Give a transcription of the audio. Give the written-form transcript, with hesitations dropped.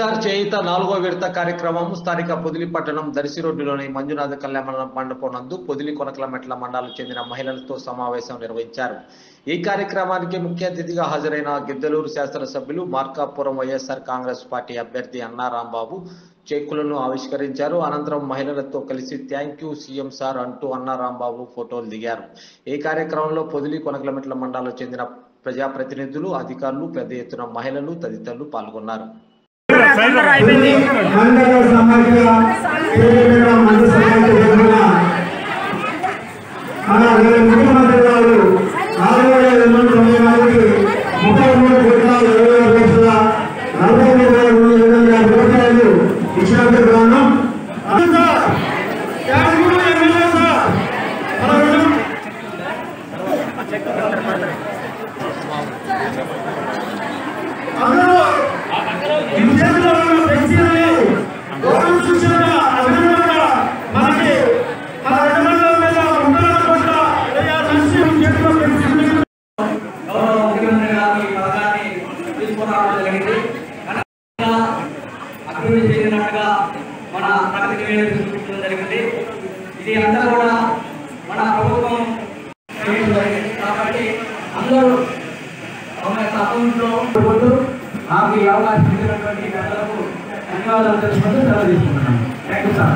వైఎస్ఆర్ చేయుత 4వ విడత కార్యక్రమం స్థానిక పొదిలి పట్టణం దర్శి రోడ్డులోని మంజునాథ కళ్యాణ మండపం నందు పొదిలి కొనకలమెట్ల మండలాలకు చెందిన మహిళలతో సమావేశం నిర్వహించారు. ఈ కార్యక్రమానికి ముఖ్య అతిథిగా హాజరైన గిద్దలూరు శాసనసభ్యులు మార్కాపురం వైఎస్ఆర్ కాంగ్రెస్ పార్టీ అభ్యర్థి అన్నా రాంబాబు చెక్కులను ఆవిష్కరించారు. అనంతరం మహిళలతో కలిసి థ్యాంక్ యూ సీఎం సార్ అంటూ అన్నా రాంబాబు ఫోటోలు దిగారు. ఈ కార్యక్రమంలో పొదిలి కొనకలమెట్ల మండలాలకు చెందిన ప్రజాప్రతినిధులు, అధికారులు, పెద్ద ఎత్తున మహిళలు తదితరులు పాల్గొన్నారు. అభివృద్ధి చెందినట్టుగా మన ప్రగతి జరిగింది. ఇది అంతా కూడా మన ప్రభుత్వం కాబట్టి అందరూ అకౌంట్లో నాకు ఈ అవకాశం ఇచ్చినటువంటి పెద్దలకు ధన్యవాదాలు తెలుసుకుంటూ సెలవు తీసుకుంటున్నాను. Thank you sir.